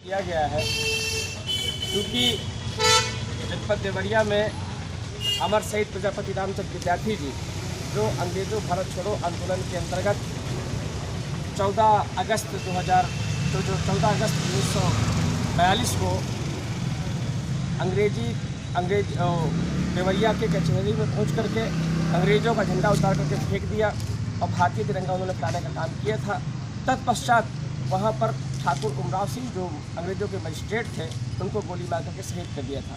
किया गया है क्योंकि जनपद देवरिया में अमर शहीद प्रजापति रामचंद्र विद्यार्थी जी जो अंग्रेजों भारत छोड़ो आंदोलन के अंतर्गत 14 अगस्त 1942 को अंग्रेज देवरिया के कचहरी में पहुंच करके अंग्रेज़ों का झंडा उतार करके फेंक दिया और भारतीय तिरंगा उन्होंने फहराने का काम किया था। तत्पश्चात वहां पर ठाकुर उमराव सिंह जो अंग्रेज़ों के मजिस्ट्रेट थे उनको गोली मार करके शहीद कर दिया था।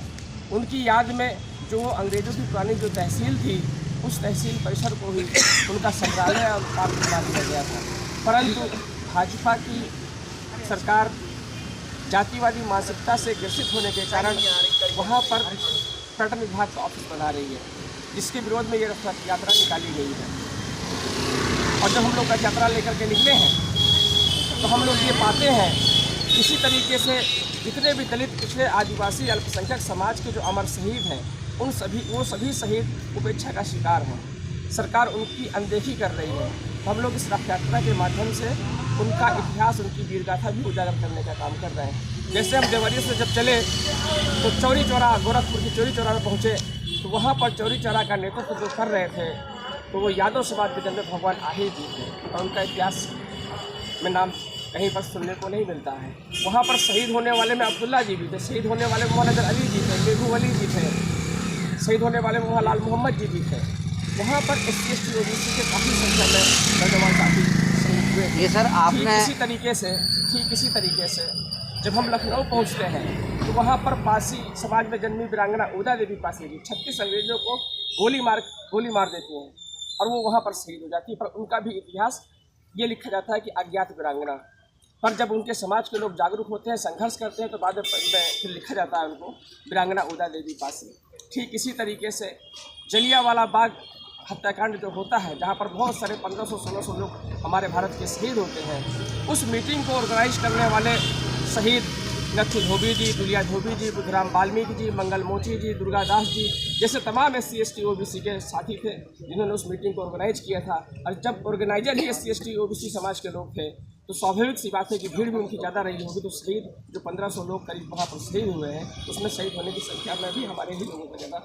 उनकी याद में जो अंग्रेज़ों की पुरानी जो तहसील थी उस तहसील परिसर को ही उनका संग्रहालय और पार्क बना दिया गया था। परंतु भाजपा की सरकार जातिवादी मानसिकता से ग्रसित होने के कारण वहाँ पर पर्यटन विभाग का ऑफिस बना रही है, जिसके विरोध में ये रथ यात्रा निकाली गई है। और जब हम लोग रथ यात्रा लेकर के निकले हैं तो हम लोग ये पाते हैं इसी तरीके से जितने भी दलित पिछड़े आदिवासी अल्पसंख्यक समाज के जो अमर शहीद हैं वो सभी शहीद उपेक्षा का शिकार हैं। सरकार उनकी अनदेखी कर रही है। हम लोग इस रथ यात्रा के माध्यम से उनका इतिहास, उनकी वीरगाथा भी उजागर करने का काम कर रहे हैं। जैसे हम देवरिया से जब चले तो चौरी चौरा, गोरखपुर की चौरी चौरा में पहुँचे तो वहाँ पर चौरी चौरा का नेतृत्व जो कर रहे थे तो वो यादव समाज के जन्म भगवान आहिर जी थे और उनका इतिहास में नाम कहीं पर सुनने को नहीं मिलता है। वहाँ पर शहीद होने वाले में अब्दुल्ला जी भी थे, शहीद होने वाले में मौलाना अली जी थे, मेघू अली जी थे, शहीद होने वाले में लाल मोहम्मद जी भी थे। वहाँ पर SC ST OBC के काफ़ी संख्या में नौजवान साथी शहीद हुए। ये सर आपने ठीक इसी तरीके से जब हम लखनऊ पहुँचते हैं तो वहाँ पर पासी समाज में जन्मी वीरांगना उदा देवी पासी जी 36 अंग्रेजों को गोली मार देती हैं और वो वहाँ पर शहीद हो जाती है। पर उनका भी इतिहास ये लिखा जाता है कि अज्ञात वीरांगना। पर जब उनके समाज के लोग जागरूक होते हैं, संघर्ष करते हैं तो बाद में फिर लिखा जाता है उनको वीरांगना उदा देवी पासी। ठीक इसी तरीके से जलियांवाला बाग हत्याकांड जो होता है, जहाँ पर बहुत सारे 1500-1600 लोग हमारे भारत के शहीद होते हैं, उस मीटिंग को ऑर्गेनाइज करने वाले शहीद नथु धोबी जी, दुलिया धोबी जी, बुद्धराम वाल्मीकि जी, मंगल मोची जी, दुर्गादास जी जैसे तमाम SC ST OBC के साथी थे जिन्होंने उस मीटिंग को ऑर्गेनाइज किया था। और जब ऑर्गेनाइजर ही SC ST OBC समाज के लोग थे तो स्वाभाविक सी बात है कि भीड़ भी उनकी ज़्यादा रही होगी। तो शहीद जो 1500 लोग करीब वहाँ पर शहीद हुए हैं उसमें शहीद होने की संख्या में भी हमारे ही लोगों की ज़्यादा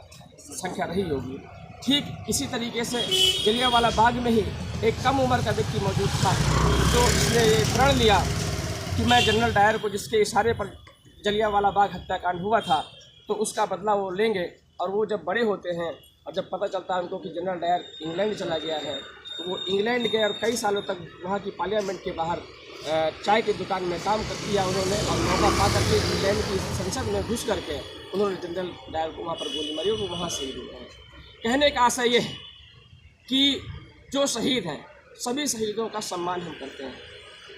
संख्या रही होगी। ठीक इसी तरीके से जलियांवाला बाग में ही एक कम उम्र का व्यक्ति मौजूद था जो इसने ये प्रण लिया कि मैं जनरल डायर को, जिसके इशारे पर जलियांवाला बाग हत्याकांड हुआ था, तो उसका बदला वो लेंगे। और वो जब बड़े होते हैं और जब पता चलता है उनको कि जनरल डायर इंग्लैंड चला गया है तो वो इंग्लैंड गए और कई सालों तक वहाँ की पार्लियामेंट के बाहर चाय की दुकान में काम कर दिया उन्होंने। और मौका पा करके इंग्लैंड की संसद में घुस करके उन्होंने जनरल डायर को वहाँ पर गोली मारी और वो वहाँ शहीद हुए हैं। कहने का आशय ये है कि जो शहीद हैं सभी शहीदों का सम्मान हम करते हैं,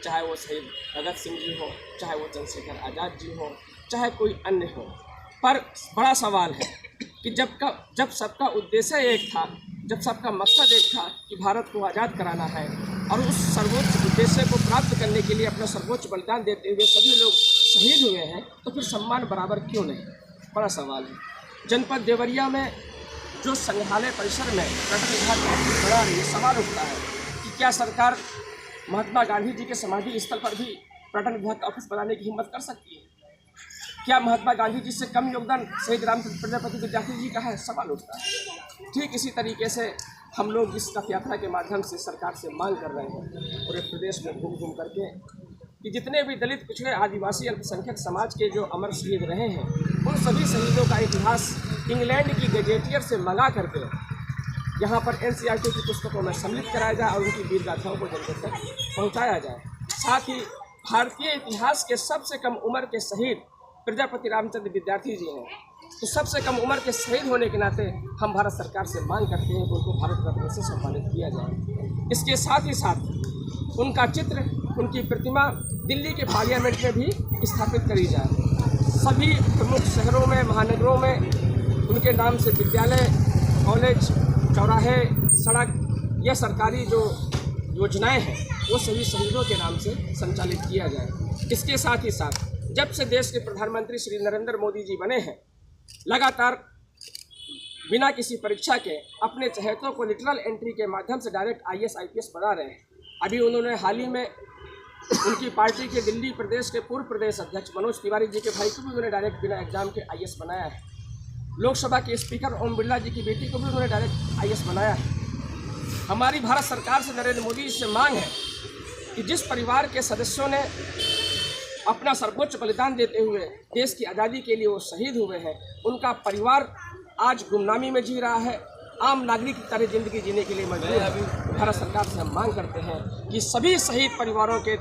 चाहे वो शहीद भगत सिंह जी हो, चाहे वो चंद्रशेखर आज़ाद जी हो, चाहे कोई अन्य हो। पर बड़ा सवाल है कि जब सबका उद्देश्य एक था, जब सबका मकसद एक था कि भारत को आज़ाद कराना है और उस सर्वोच्च उद्देश्य को प्राप्त करने के लिए अपना सर्वोच्च बलिदान देते हुए सभी लोग शहीद हुए हैं, तो फिर सम्मान बराबर क्यों नहीं? बड़ा सवाल है। जनपद देवरिया में जो संग्रहालय परिसर में पर्यटन विभाग का ऑफिस बना रही है, सवाल उठता है कि क्या सरकार महात्मा गांधी जी के समाधि स्थल पर भी पर्यटन विभाग का ऑफिस बनाने की हिम्मत कर सकती है? क्या महात्मा गांधी जी से कम योगदान शहीद रामचंद्र प्रजापति विद्यार्थी जी का है? सवाल उठता है। ठीक इसी तरीके से हम लोग इस रथ यात्रा के माध्यम से सरकार से मांग कर रहे हैं पूरे प्रदेश में घूम करके कि जितने भी दलित पिछड़े आदिवासी अल्पसंख्यक समाज के जो अमर शहीद रहे हैं उन सभी शहीदों का इतिहास इंग्लैंड की गजेटियर से मंगा करके यहाँ पर NCERT की पुस्तकों में सम्मिलित कराया जाए और उनकी वीर गाथाओं को जनता तक पहुँचाया जाए। साथ ही भारतीय इतिहास के सबसे कम उम्र के शहीद प्रजापति रामचंद्र विद्यार्थी जी हैं, तो सबसे कम उम्र के शहीद होने के नाते हम भारत सरकार से मांग करते हैं कि उनको भारत रत्न से सम्मानित किया जाए। इसके साथ ही साथ उनका चित्र, उनकी प्रतिमा दिल्ली के पार्लियामेंट में भी स्थापित करी जाए। सभी प्रमुख शहरों में, महानगरों में उनके नाम से विद्यालय, कॉलेज, चौराहे, सड़क या सरकारी जो योजनाएं हैं वो सभी शहीदों के नाम से संचालित किया जाए। इसके साथ ही साथ जब से देश के प्रधानमंत्री श्री नरेंद्र मोदी जी बने हैं, लगातार बिना किसी परीक्षा के अपने चहेतों को लिटरल एंट्री के माध्यम से डायरेक्ट IAS IPS बना रहे हैं। अभी उन्होंने हाल ही में उनकी पार्टी के दिल्ली प्रदेश के पूर्व प्रदेश अध्यक्ष मनोज तिवारी जी के भाई को भी उन्होंने डायरेक्ट बिना एग्जाम के आईएएस बनाया है। लोकसभा के स्पीकर ओम बिरला जी की बेटी को भी उन्होंने डायरेक्ट आईएएस बनाया है। हमारी भारत सरकार से नरेंद्र मोदी जी से मांग है कि जिस परिवार के सदस्यों ने अपना सर्वोच्च बलिदान देते हुए देश की आज़ादी के लिए वो शहीद हुए हैं, उनका परिवार आज गुमनामी में जी रहा है, आम नागरिक की तरह जिंदगी जीने के लिए मजबूर है। भारत सरकार से हम मांग करते हैं कि सभी शहीद परिवारों के